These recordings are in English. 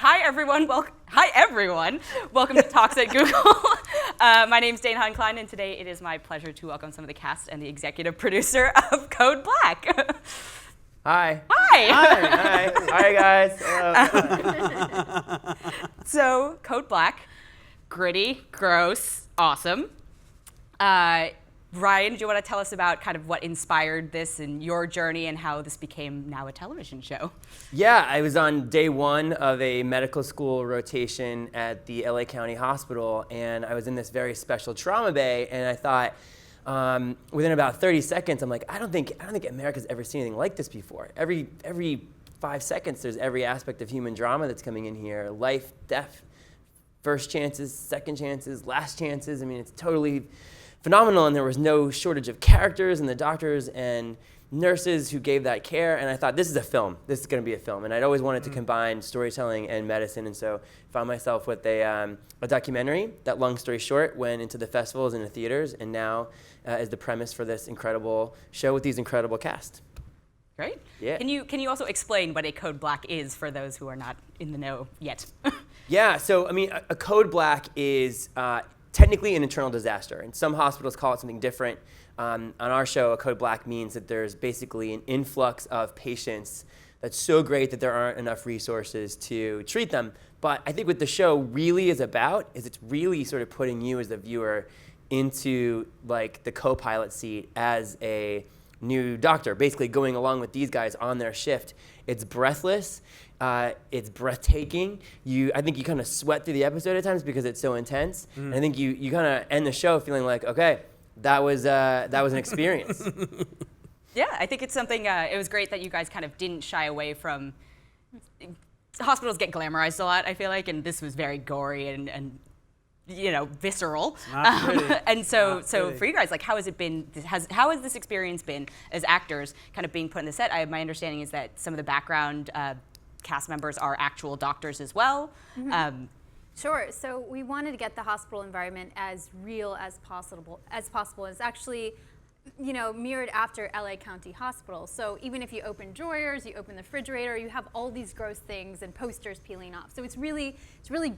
Hi everyone. Welcome to Talks at Google. My name's Han-Klein, and today it is my pleasure to welcome some of the cast and the executive producer of Code Black. Hi. Hi. Hi. Hi, guys. Hello. So, Code Black, gritty, gross, awesome. Ryan, do you want to tell us about kind of what inspired this and your journey and how this became now a television show? Yeah, I was on day one of a medical school rotation at the LA County Hospital, and I was in this very special trauma bay, and I thought, within about 30 seconds, I'm like, I don't think America's ever seen anything like this before. Every 5 seconds, there's every aspect of human drama that's coming in here: life, death, first chances, second chances, last chances. I mean, it's totally phenomenal, and there was no shortage of characters and the doctors and nurses who gave that care. And I thought, this is a film. This is going to be a film. And I'd always wanted to combine storytelling and medicine, and so found myself with a documentary that, long story short, went into the festivals and the theaters, and now is the premise for this incredible show with these incredible cast. Great. Yeah. Can you also explain what a Code Black is for those who are not in the know yet? Yeah. So I mean, a Code Black is technically an internal disaster, and some hospitals call it something different. On our show, a Code Black means that there's basically an influx of patients that's so great that there aren't enough resources to treat them. But I think what the show really is about is it's really sort of putting you as the viewer into like the co-pilot seat as a new doctor, basically going along with these guys on their shift. It's breathless. It's breathtaking. I think you kind of sweat through the episode at times because it's so intense. And I think you kind of end the show feeling like, okay, that was an experience. Yeah, I think it's something. It was great that you guys kind of didn't shy away from. Hospitals get glamorized a lot, I feel like, and this was very gory and visceral. And so for you guys, like, how has it been? How has this experience been as actors, kind of being put in the set? My understanding is that some of the background cast members are actual doctors as well. Mm-hmm. Sure. So we wanted to get the hospital environment as real as possible. It's actually, mirrored after LA County Hospital. So even if you open drawers, you open the refrigerator, you have all these gross things and posters peeling off. So it's really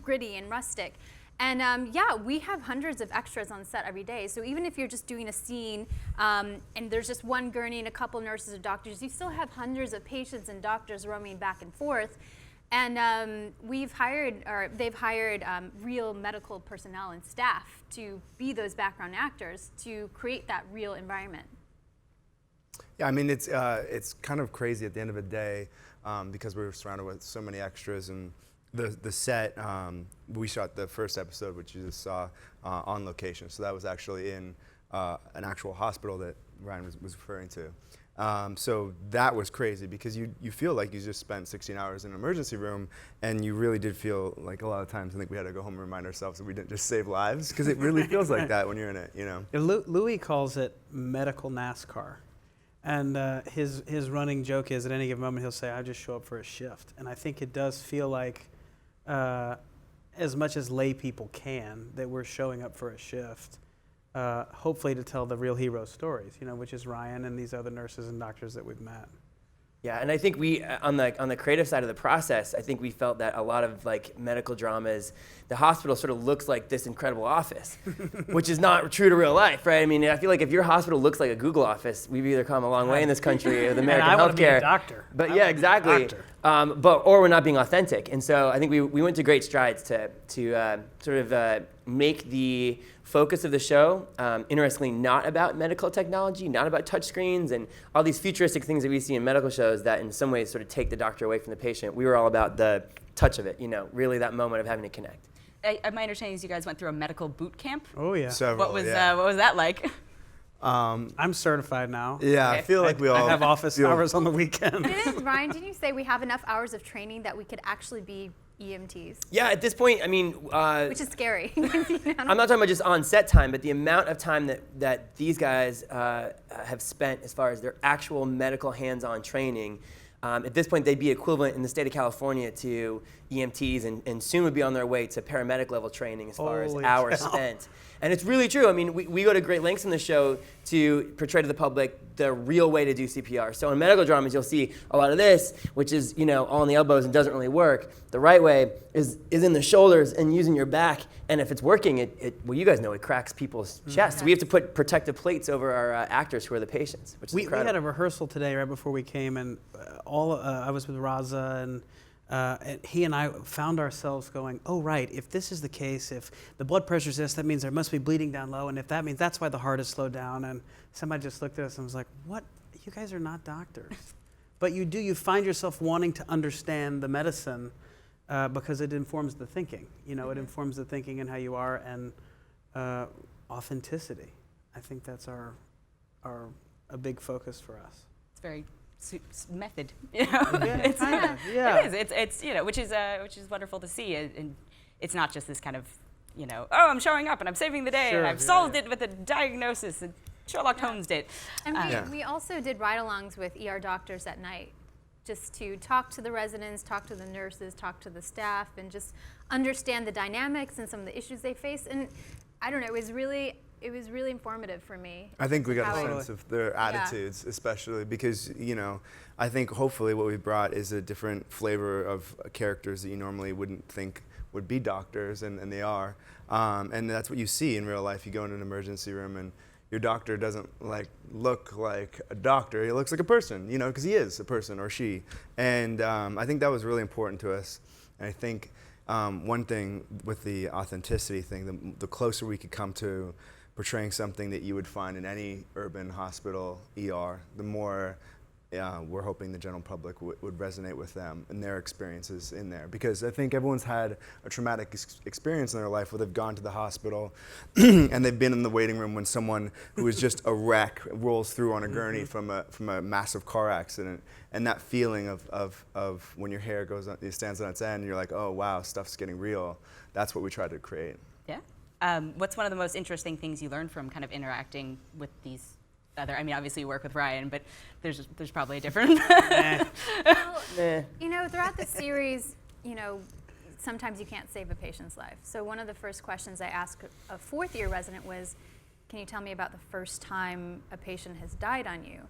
gritty and rustic. And we have hundreds of extras on set every day. So even if you're just doing a scene and there's just one gurney and a couple nurses or doctors, you still have hundreds of patients and doctors roaming back and forth. And they've hired real medical personnel and staff to be those background actors to create that real environment. Yeah, I mean, it's kind of crazy at the end of the day because we're surrounded with so many extras, and the set, we shot the first episode, which you just saw, on location. So that was actually in an actual hospital that Ryan was referring to. So that was crazy because you feel like you just spent 16 hours in an emergency room, and you really did feel like a lot of times I think we had to go home and remind ourselves that we didn't just save lives, because it really feels like that when you're in it, Yeah, Louis calls it medical NASCAR. And his running joke is at any given moment he'll say, I just show up for a shift. And I think it does feel like, as much as lay people can, that we're showing up for a shift. Hopefully to tell the real hero stories, which is Ryan and these other nurses and doctors that we've met. Yeah, and I think we, on the creative side of the process, I think we felt that a lot of like medical dramas, the hospital sort of looks like this incredible office, which is not true to real life, right? I mean, I feel like if your hospital looks like a Google office, we've either come a long way in this country with American healthcare. I want to be a doctor. But yeah, exactly. Or we're not being authentic. And so I think we went to great strides to sort of make the focus of the show, interestingly, not about medical technology, not about touchscreens and all these futuristic things that we see in medical shows that in some ways sort of take the doctor away from the patient. We were all about the touch of it, really that moment of having to connect. My understanding is you guys went through a medical boot camp. Oh yeah. What was that like? I'm certified now. Yeah, okay. I feel like we all I have office hours on the weekend. Ryan, didn't you say we have enough hours of training that we could actually be EMTs? Yeah, at this point, I mean... which is scary. I'm not talking about just on-set time, but the amount of time that these guys have spent as far as their actual medical hands-on training. At this point, they'd be equivalent in the state of California to EMTs, and soon would be on their way to paramedic level training as far as hours spent. And it's really true. I mean, we go to great lengths in the show to portray to the public the real way to do CPR. So in medical dramas, you'll see a lot of this, which is, all in the elbows and doesn't really work. The right way is in the shoulders and using your back. And if it's working, well, you guys know, it cracks people's chests. We have to put protective plates over our actors who are the patients, which is incredible. We had a rehearsal today right before we came, and I was with Raza, and he and I found ourselves going, oh, right, if this is the case, if the blood pressure's this, that means there must be bleeding down low, and if that means that's why the heart is slowed down. And somebody just looked at us and was like, what? You guys are not doctors. But you find yourself wanting to understand the medicine because it informs the thinking. It informs the thinking and how you are, and authenticity. I think that's a big focus for us. It's very method, Yeah, It is. It's which is wonderful to see, and it's not just this kind of oh, I'm showing up and I'm saving the day and I've solved it with a diagnosis, and Sherlock Holmes did. And we also did ride-alongs with ER doctors at night, just to talk to the residents, talk to the nurses, talk to the staff, and just understand the dynamics and some of the issues they face. And I don't know, it was really informative for me. I think we got a sense of their attitudes, especially because, I think hopefully what we brought is a different flavor of characters that you normally wouldn't think would be doctors, and they are. And that's what you see in real life. You go into an emergency room and your doctor doesn't look like a doctor. He looks like a person, because he is a person, or she. And I think that was really important to us. And I think one thing with the authenticity thing, the closer we could come to portraying something that you would find in any urban hospital ER, the more we're hoping the general public would resonate with them and their experiences in there. Because I think everyone's had a traumatic experience in their life where they've gone to the hospital and they've been in the waiting room when someone who is just a wreck rolls through on a gurney from a massive car accident. And that feeling of when your hair it stands on its end and you're like, oh wow, stuff's getting real. That's what we try to create. Yeah. What's one of the most interesting things you learned from kind of interacting with these other, obviously you work with Ryan, but there's probably a different. Well, throughout the series, sometimes you can't save a patient's life. So one of the first questions I asked a fourth-year resident was, can you tell me about the first time a patient has died on you?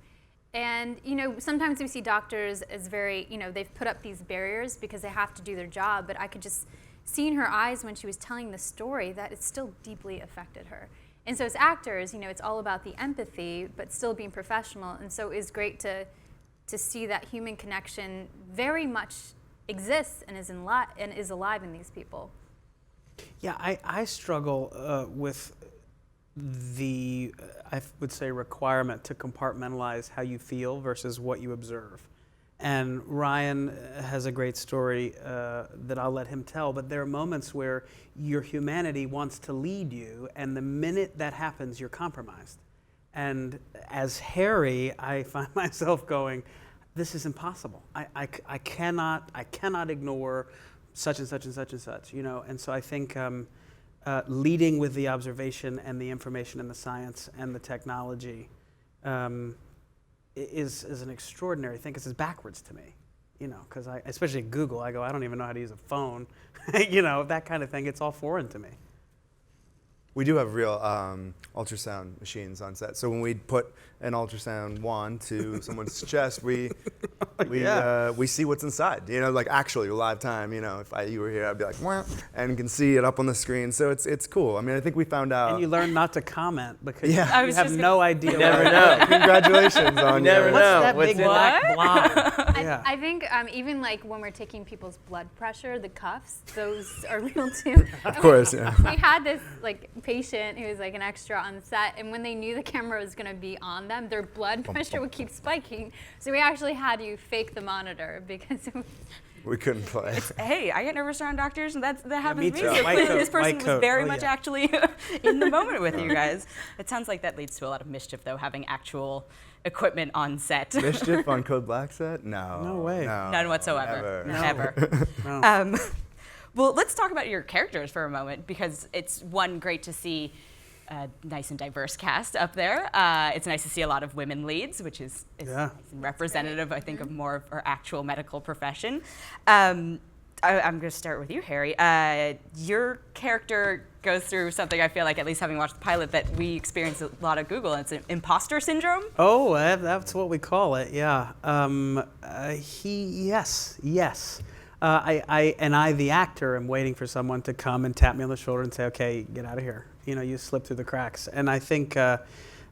And, sometimes we see doctors as very, they've put up these barriers because they have to do their job, but I could just see in her eyes when she was telling the story that it still deeply affected her. And so as actors, it's all about the empathy, but still being professional. And so it's great to see that human connection very much exists and is alive in these people. Yeah, I struggle with the, I would say, requirement to compartmentalize how you feel versus what you observe. And Ryan has a great story that I'll let him tell, but there are moments where your humanity wants to lead you, and the minute that happens, you're compromised. And as Harry, I find myself going, this is impossible. I cannot ignore such and such and such and such, And so I think leading with the observation and the information and the science and the technology is an extraordinary thing, because it's backwards to me, because especially at Google, I go, I don't even know how to use a phone, that kind of thing. It's all foreign to me. We do have real ultrasound machines on set. So when we put an ultrasound wand to someone's chest, we see what's inside. Actually live time. If you were here, I'd be like, wah, and can see it up on the screen. So it's cool. I think we found out. And you learn not to comment because you have no idea. You never know. Congratulations on you never know. What's that big black blob? I think even when we're taking people's blood pressure, the cuffs, those are real too. Of course, yeah. We had this patient who was an extra on set, and when they knew the camera was going to be on them, their blood pressure would keep spiking. So we actually had to fake the monitor because we couldn't play. Hey, I get nervous around doctors, and that happens me to me. too. So White clearly coat, this person white was coat. very much actually in the moment with you guys. It sounds like that leads to a lot of mischief, though, having actual equipment on set. Mischief on Code Black set? No. No way. No, None whatsoever. Never. Never. Well, let's talk about your characters for a moment, because it's great to see a nice and diverse cast up there. It's nice to see a lot of women leads, which is nice and representative, I think, of more of our actual medical profession. I'm going to start with you, Harry. Your character goes through something I feel like, at least having watched the pilot, that we experience a lot at Google, and it's an imposter syndrome. Oh, that's what we call it. Yeah. Yes. I, the actor, am waiting for someone to come and tap me on the shoulder and say, "Okay, get out of here. You know, you slipped through the cracks." And I think,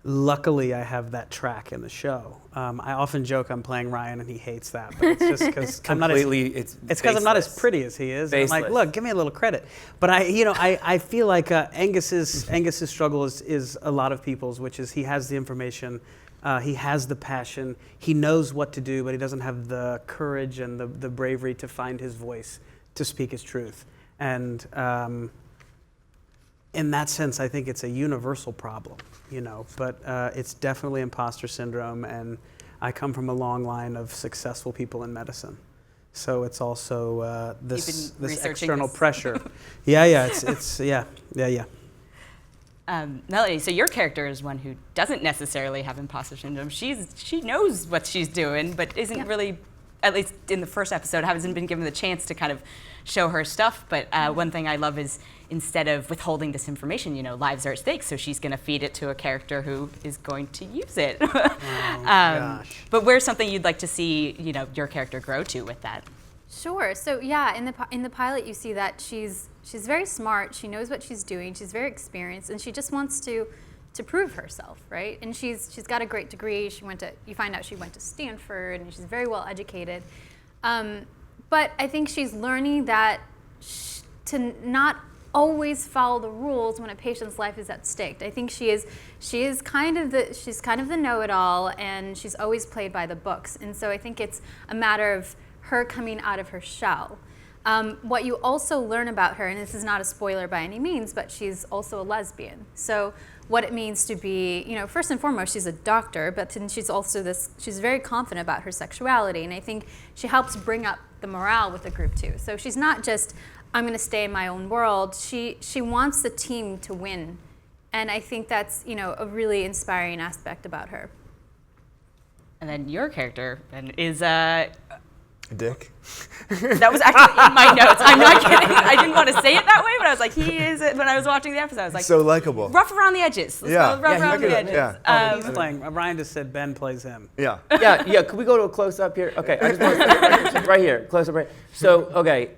luckily, I have that track in the show. I often joke I'm playing Ryan, and he hates that, but it's just because I'm not It's because I'm not as pretty as he is. And I'm like, look, give me a little credit. But I feel like Angus's struggle is a lot of people's, which is he has the information. He has the passion. He knows what to do, but he doesn't have the courage and the bravery to find his voice, to speak his truth. And in that sense, I think it's a universal problem, but it's definitely imposter syndrome. And I come from a long line of successful people in medicine. So it's also this external pressure. Yeah. Melanie, so your character is one who doesn't necessarily have imposter syndrome. She knows what she's doing, but isn't really, at least in the first episode, hasn't been given the chance to kind of show her stuff. But one thing I love is, instead of withholding this information, lives are at stake, so she's going to feed it to a character who is going to use it. Gosh. But where's something you'd like to see, your character grow to with that? Sure. So yeah, in the pilot, you see that she's very smart. She knows what she's doing. She's very experienced, and she just wants to prove herself, right? And she's got a great degree. You find out she went to Stanford, and she's very well educated. But I think she's learning that to not always follow the rules when a patient's life is at stake. I think she's kind of the know-it-all, and she's always played by the books. And so I think it's a matter of her coming out of her shell. What you also learn about her, and this is not a spoiler by any means, but she's also a lesbian. So what it means to be, first and foremost, she's a doctor, but then she's also she's very confident about her sexuality. And I think she helps bring up the morale with the group too. So she's not just, I'm going to stay in my own world. She wants the team to win. And I think that's, a really inspiring aspect about her. And then your character is Dick. That was actually in my notes. I'm not kidding. I didn't want to say it that way, but I was like, he is. When I was watching the episode, I was like, so likable. rough around the edges. Let's go rough around the edges. Yeah. He's playing. Ryan just said Ben plays him. Yeah. Yeah. Could we go to a close up here? Okay, I just want to right here, close up right. So, okay,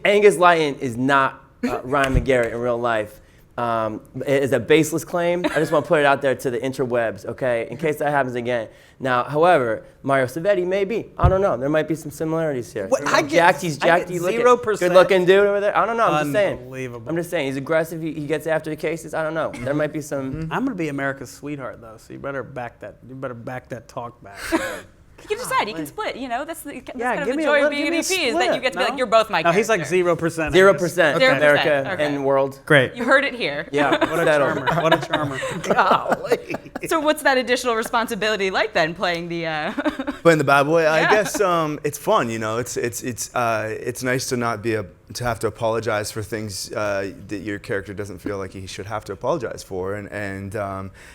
Angus Lighton is not Ryan McGarry in real life. It is a baseless claim. I just want to put it out there to the interwebs, okay, in case that happens again. Now, however, Mario Savetti may be. I don't know. There might be some similarities here. What? He's jacked. He's 0%. Good-looking dude over there. I don't know. I'm just saying. Unbelievable. I'm just saying. He's aggressive. He gets after the cases. I don't know. There might be some. I'm gonna be America's sweetheart though, so you better back that talk back. He can decide. He can split. That's kind of give the me joy of give being me an a EP is that split, you get to be no? like, you're both my No, character. he's like 0%. 0% Okay. America Okay. and world. Great. You heard it here. Yeah. What a charmer. What a charmer. Golly. So what's that additional responsibility like then, playing the... Playing the bad boy, I Yeah. guess it's fun. It's nice to not to have to apologize for things that your character doesn't feel like he should have to apologize for, and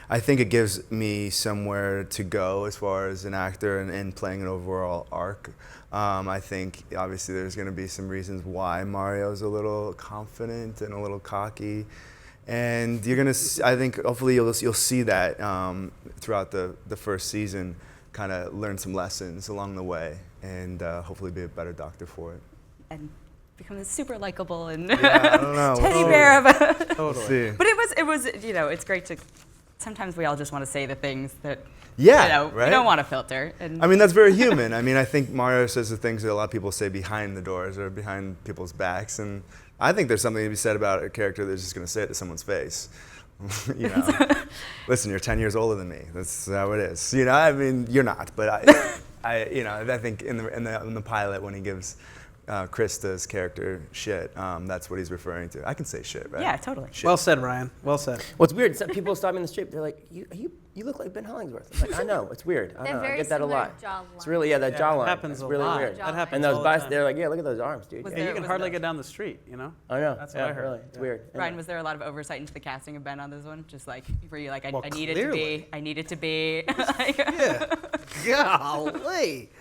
I think it gives me somewhere to go as far as an actor and playing an overall arc. I think obviously there's going to be some reasons why Mario's a little confident and a little cocky. And you're gonna, I think, hopefully you'll see that throughout the first season, kind of learn some lessons along the way, and hopefully be a better doctor for it. and become super likable and Yeah, I don't know. teddy bear of a... Totally. See. But it was it's great to... Sometimes we all just want to say the things that, Yeah, we right? don't want to filter. And I mean, that's very human. I mean, I think Mario says the things that a lot of people say behind the doors or behind people's backs, and I think there's something to be said about a character that's just going to say it to someone's face. Listen, you're 10 years older than me. That's how it is. I mean, you're not, but I think in the pilot when he gives Krista's character shit, that's what he's referring to. I can say shit, right? Yeah, totally. Shit. Well said, Ryan. Well said. What's weird, some people stop me in the street, they're like, you look like Ben Hollingsworth. I'm like, I know, it's weird. I They're know, I very get that a similar lot. jawline. It's really, that Yeah, jawline. it happens it's a really lot. weird. That happens And those all the time. they're like, yeah, look at those arms, dude. Was Yeah, Yeah, you there- can was hardly there- get down the street, I know. That's what yeah, I heard. Really. It's Yeah. weird. Ryan, was there a lot of oversight into the casting of Ben on this one? Just like, were you like, Well, I need clearly. it to be, I need it to be. Yeah. Golly.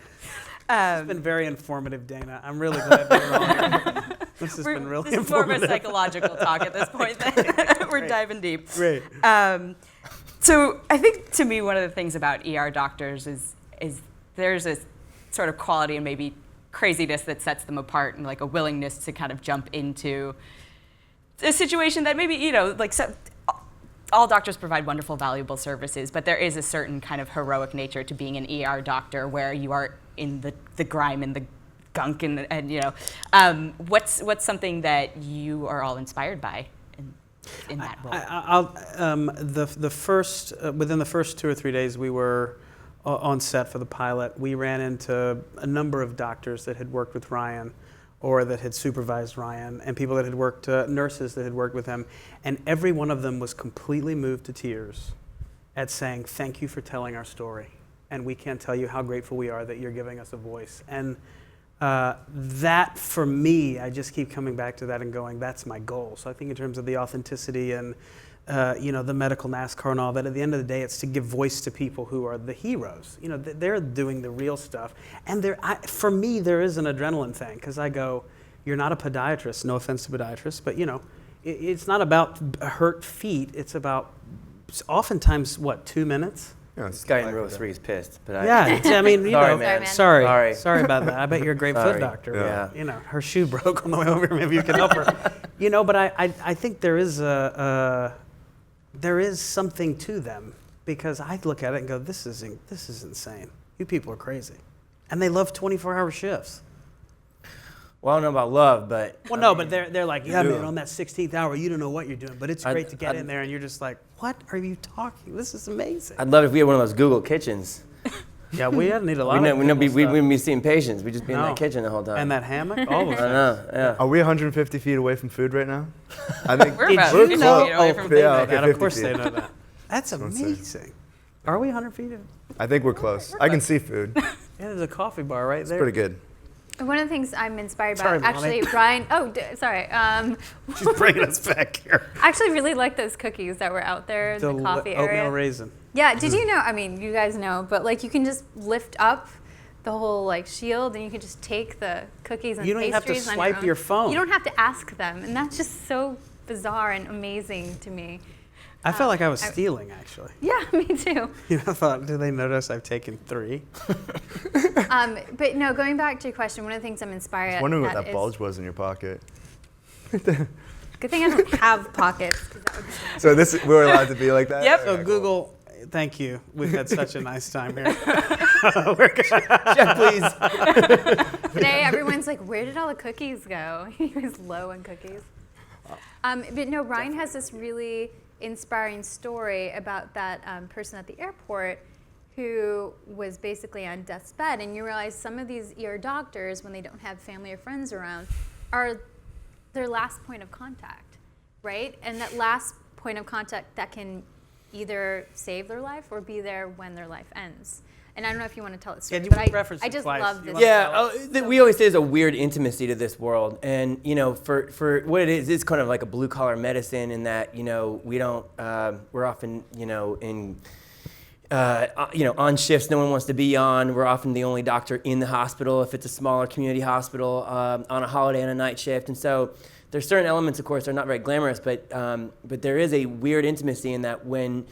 It's been very informative, Dana. I'm really glad you're on here. This has been really this is more of a informative. psychological talk at this point. Then. We're diving deep. Great. So I think to me one of the things about ER doctors is there's this sort of quality and maybe craziness that sets them apart, and like a willingness to kind of jump into a situation that maybe, all doctors provide wonderful, valuable services, but there is a certain kind of heroic nature to being an ER doctor where you are in the grime and the gunk and what's something that you are all inspired by in that role? Within the first 2 or 3 days we were on set for the pilot, we ran into a number of doctors that had worked with Ryan or that had supervised Ryan, and people that had worked, nurses that had worked with him, and every one of them was completely moved to tears at saying, thank you for telling our story, and we can't tell you how grateful we are that you're giving us a voice. And that, for me, I just keep coming back to that and going, that's my goal. So I think in terms of the authenticity and the medical NASCAR and all that, at the end of the day, it's to give voice to people who are the heroes. They're doing the real stuff. And for me, there is an adrenaline thing, because I go, you're not a podiatrist, no offense to podiatrists, but it's not about hurt feet. It's about oftentimes, 2 minutes? Yeah, This guy in row 3 is pissed. But Sorry, man. Sorry about that. I bet you're a great foot doctor. Yeah. Her shoe broke on the way over here. Maybe you can help her. But I think there is something to them, because I look at it and go, this is insane. You people are crazy, and they love 24-hour shifts. Well, I don't know about love, but... Well, no, but they're like, yeah, man, on that 16th hour, you don't know what you're doing, but it's great to get in there, and you're just like, what are you talking? This is amazing. I'd love if we had one of those Google kitchens. Yeah, we need a lot of We stuff. wouldn't be seeing patients. We'd just be in No. that kitchen the whole time. And that hammock, all of I know, yeah. Are we 150 feet away from food right now? I think We're Did about you 50 know? feet away from They know okay, that. Of 50 course feet. they know that. That's what I'm saying. amazing. Are we 100 feet? I think we're close. I can see food. Yeah, there's a coffee bar right It's there. pretty good. One of the things I'm inspired by, Sorry, Mommy. actually, Brian. Sorry. She's bringing us back here. I actually really like those cookies that were out there in the coffee oatmeal area. raisin. Yeah. Did you know? I mean, you guys know, but you can just lift up the whole shield, and you can just take the cookies and You don't even have to pastries on swipe own. your phone. You don't have to ask them, and that's just so bizarre and amazing to me. I felt like I was stealing, actually. Yeah, me too. I thought, do they notice I've taken 3? But no, going back to your question, one of the things I'm inspired I was wondering what at that is- bulge was in your pocket. Good thing I don't have pockets. 'Cause that would be So we're allowed to be like that? Yep. So Okay, cool. Google, thank you. We've had such a nice time here. Jeff, please. Today, everyone's like, where did all the cookies go? He was low on cookies. But no, Ryan has this really inspiring story about that person at the airport who was basically on death's bed. And you realize some of these ER doctors, when they don't have family or friends around, are their last point of contact, right? And that last point of contact that can either save their life or be there when their life ends. And I don't know if you want to tell it story, you but referenced I it just twice. love You this. wanna Yeah, we always say there's a weird intimacy to this world, and for what it is, it's kind of like a blue collar medicine in that we don't we're often in on shifts no one wants to be on. We're often the only doctor in the hospital if it's a smaller community hospital on a holiday and a night shift, and so there's certain elements, of course, that are not very glamorous, but there is a weird intimacy in that when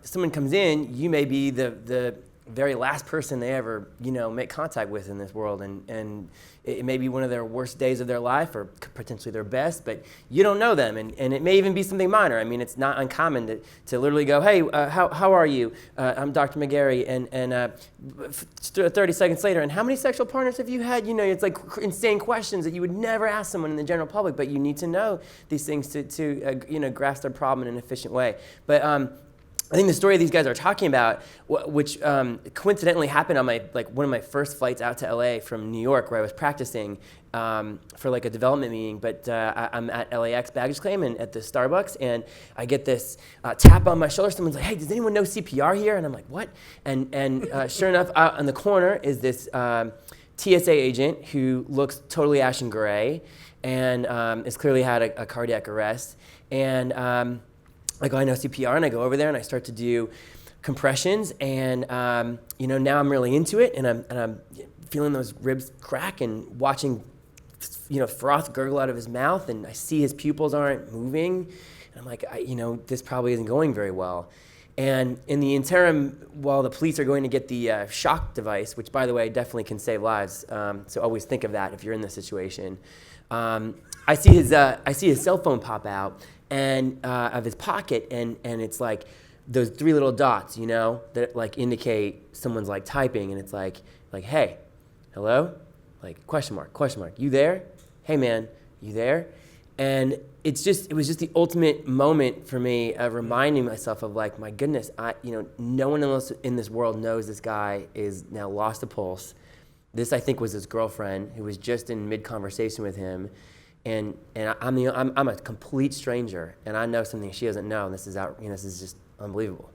someone comes in, you may be the very last person they ever make contact with in this world, and it may be one of their worst days of their life or potentially their best, but you don't know them, and it may even be something minor. I mean, it's not uncommon to literally go, hey, how are you? I'm Dr. McGarry, and 30 seconds later, and how many sexual partners have you had? It's like insane questions that you would never ask someone in the general public, but you need to know these things to grasp their problem in an efficient way. But I think the story these guys are talking about, which coincidentally happened on one of my first flights out to LA from New York, where I was practicing for a development meeting. But I'm at LAX baggage claim and at the Starbucks, and I get this tap on my shoulder. Someone's like, "Hey, does anyone know CPR here?" And I'm like, "What?" And sure enough, out in the corner is this TSA agent who looks totally ashen gray and has clearly had a cardiac arrest. And I go, I know CPR, and I go over there and I start to do compressions, and now I'm really into it, and I'm feeling those ribs crack and watching, froth gurgle out of his mouth, and I see his pupils aren't moving, and I'm like, this probably isn't going very well. And in the interim, while the police are going to get the shock device, which, by the way, definitely can save lives, so always think of that if you're in this situation. I see his cell phone pop out and of his pocket, and it's like those 3 little dots, that like indicate someone's like typing, and it's like hey, hello, like question mark, you there? Hey man, you there? And it was just the ultimate moment for me of reminding myself of like, my goodness, no one else in this world knows this guy is now lost a pulse. This, I think, was his girlfriend who was just in mid-conversation with him. And I'm a complete stranger, and I know something she doesn't know, and this is just unbelievable.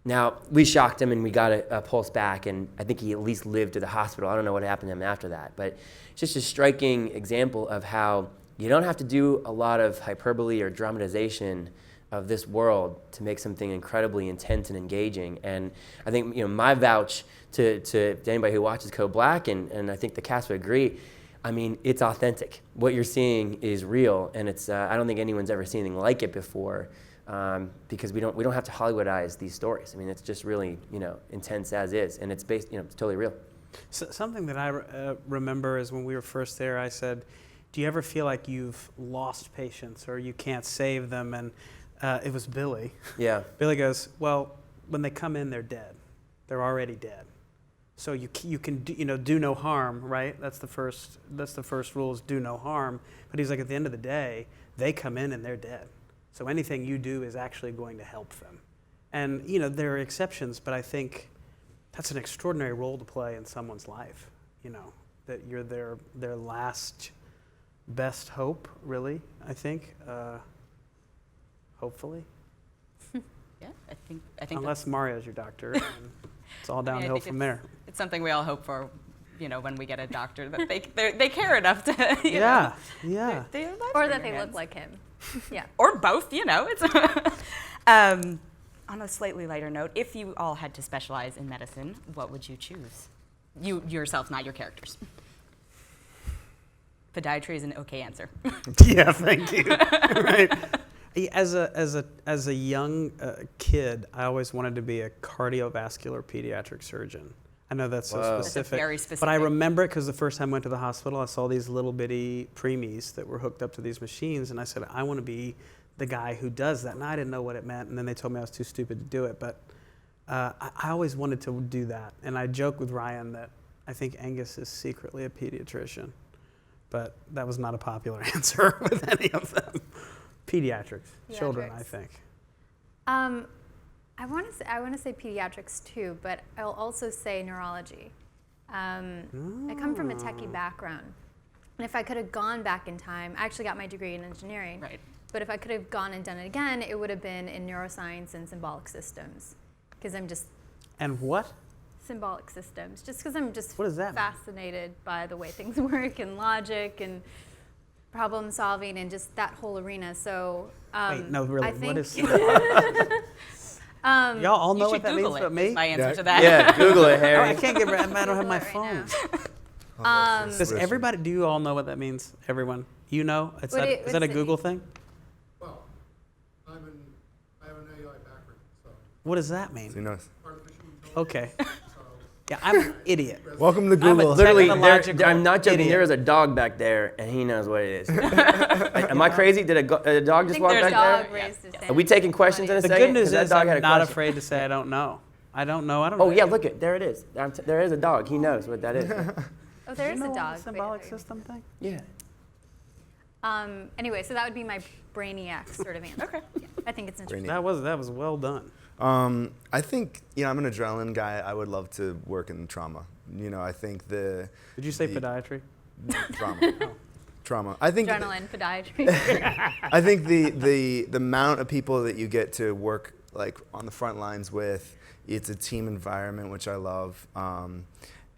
Now, we shocked him and we got a pulse back, and I think he at least lived to the hospital. I don't know what happened to him after that, but it's just a striking example of how you don't have to do a lot of hyperbole or dramatization of this world to make something incredibly intense and engaging. And I think my vouch to anybody who watches Code Black, and I think the cast would agree, I mean, it's authentic. What you're seeing is real, and it's I don't think anyone's ever seen anything like it before, because we don't have to Hollywoodize these stories. I mean, it's just really intense as is, and it's based it's totally real. So, something that I remember is when we were first there, I said, do you ever feel like you've lost patients or you can't save them? And it was Billy. Yeah. Billy goes, well, when they come in, they're dead. They're already dead. So you can do no harm, right? That's the first rule, is do no harm. But he's like, at the end of the day, they come in and they're dead. So anything you do is actually going to help them. And there are exceptions, but I think that's an extraordinary role to play in someone's life. That you're their last best hope, really, I think, hopefully. Yeah, I think unless Mario's your doctor, and it's all downhill from there. It's something we all hope for, when we get a doctor, that they care enough to, yeah. Or that they look like him. Yeah. Or both, it's on a slightly lighter note, if you all had to specialize in medicine, what would you choose? You yourself, not your characters. Podiatry is an okay answer. Yeah, thank you. Right. As a young kid, I always wanted to be a cardiovascular pediatric surgeon. I know that's so specific. That's very specific. But I remember it because the first time I went to the hospital, I saw these little bitty preemies that were hooked up to these machines, and I said, I want to be the guy who does that. And I didn't know what it meant, and then they told me I was too stupid to do it. But I always wanted to do that. And I joke with Ryan that I think Angus is secretly a pediatrician. But that was not a popular answer with any of them. Pediatrics, children, I think. I want to say pediatrics too, but I'll also say neurology. I come from a techie background, and if I could have gone back in time, I actually got my degree in engineering. Right. But if I could have gone and done it again, it would have been in neuroscience and symbolic systems, because I'm just. And what? Symbolic systems, just because I'm just what does that fascinated by the way things work and logic and problem solving and just that whole arena. So wait, no, really, I think what is symbolic? Y'all all know what that Google means but me? My answer to that. Yeah, Google it, Harry. I can't get. I don't have my phone. Does everybody? Do you all know what that means? Everyone, is that a Google thing? Well, I have an AI background, so. What does that mean? He knows. Artificial intelligence. Okay. Yeah, I'm an idiot. Welcome to Google. Literally, technological I'm not joking. idiot. There is a dog back there, and he knows what it is. Am I crazy? Did a dog just walk back dog there? raised his hand. Are we taking questions in a The second? good news 'Cause that is dog had I'm a not question. afraid to say I don't know. I don't know. Oh yeah, look it. There it is. There is a dog. He knows what that is. Oh, there is a dog. The symbolic system thing? Yeah. Anyway, so that would be my brainiac sort of answer. Okay. Yeah, I think it's interesting. That was well done. I think I'm an adrenaline guy. I would love to work in trauma. I think Did you say podiatry? Trauma. Trauma. I think Adrenaline, podiatry. I think the amount of people that you get to work like on the front lines with, it's a team environment, which I love,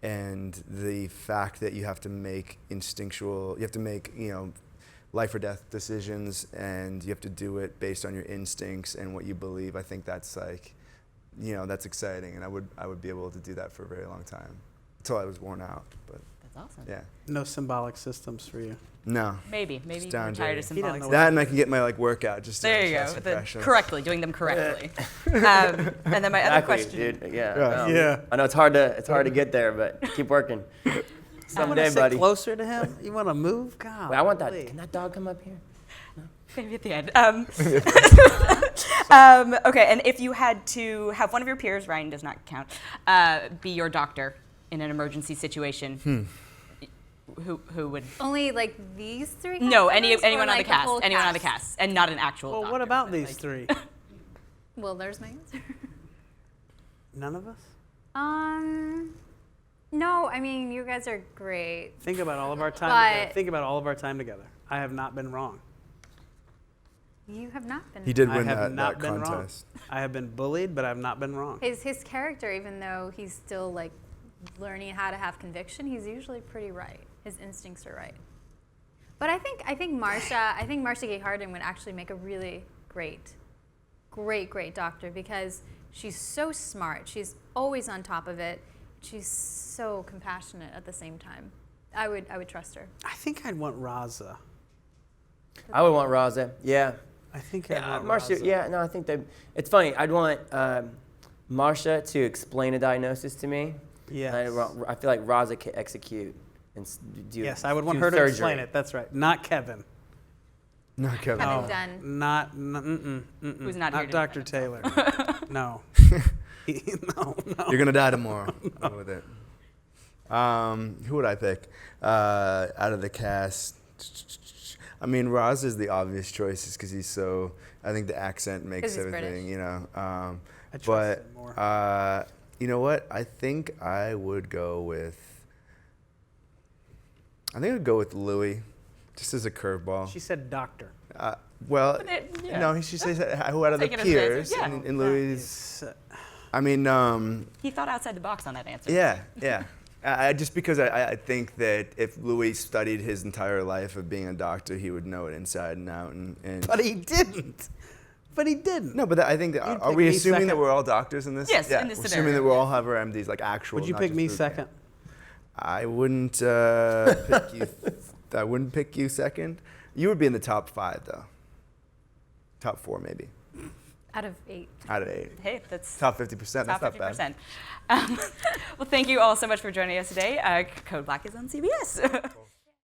and the fact that you have to make life or death decisions, and you have to do it based on your instincts and what you believe. I think that's like, that's exciting, and I would be able to do that for a very long time. until I was worn out. But That's awesome. yeah, No symbolic systems for you. no. Maybe Just you down can retire dirty. to symbolic. know That and I can get my like workout just There you chest go. impressions. Correctly, doing them correctly. And then my other Exactly, question. dude. Yeah. Yeah. Yeah. I know it's hard to get there, but keep working. You want Someday, to sit buddy. closer to him? You want to move? God. Wait, I want that. golly. Can that dog come up here? Maybe at the end. Okay, and if you had to have one of your peers, Ryan does not count, be your doctor in an emergency situation, who would? Only like these three? No, cast members, or, anyone on the like, cast, whole anyone on the cast, and not an actual. Well, doctor, what about but, these like- three? Well, there's my answer. None of us? No, I mean, you guys are great. Think about all of our time together. But- Think about all of our time together. I have not been wrong. You have not been. He did I win have that not been wrong. contest. I have been bullied, but I've not been wrong. His character, even though he's still like learning how to have conviction, he's usually pretty right. His instincts are right. But I think Marcia Gay Harden would actually make a really great doctor because she's so smart. She's always on top of it. She's so compassionate at the same time. I would trust her. I think I'd want Raza. I would want Raza. Yeah. I think I'd want Marcia. Raza. Yeah. No, I think that it's funny. I'd want Marcia to explain a diagnosis to me. Yes. And I feel like Raza can execute and do. Yes, I would want do her to surgery. explain it. That's right. Not Kevin. No, Kevin. Kevin No. Dunn. Not Who's not here to Dr. defend Taylor. No. No. You're gonna die tomorrow. Go with it. Who would I pick out of the cast? I mean, Roz is the obvious choice, just because he's so. I think the accent makes 'Cause he's everything, British. you know. I trust But him more. you know what? I think I would go with. I think I'd go with Louis, just as a curveball. She said doctor. Well, But it- yeah. no, she says who out of the Take it as an answer, peers, yeah. and Louis. It's, I mean, He thought outside the box on that answer. yeah. Just because I think that if Louis studied his entire life of being a doctor, he would know it inside and out. And but he didn't. But he didn't. no, but I think that, You'd are pick we me assuming that second. we're all doctors in this? Yes, yeah, in this we're assuming that scenario, we all have our MDs, like actual. Would you not pick just me boot second? camp. I wouldn't pick you. I wouldn't pick you second. You would be in the top 5, though. Top 4, maybe. Out of 8. Out of 8. Hey, that's Top 50%. top That's not bad. 50%. Well, thank you all so much for joining us today. Code Black is on CBS.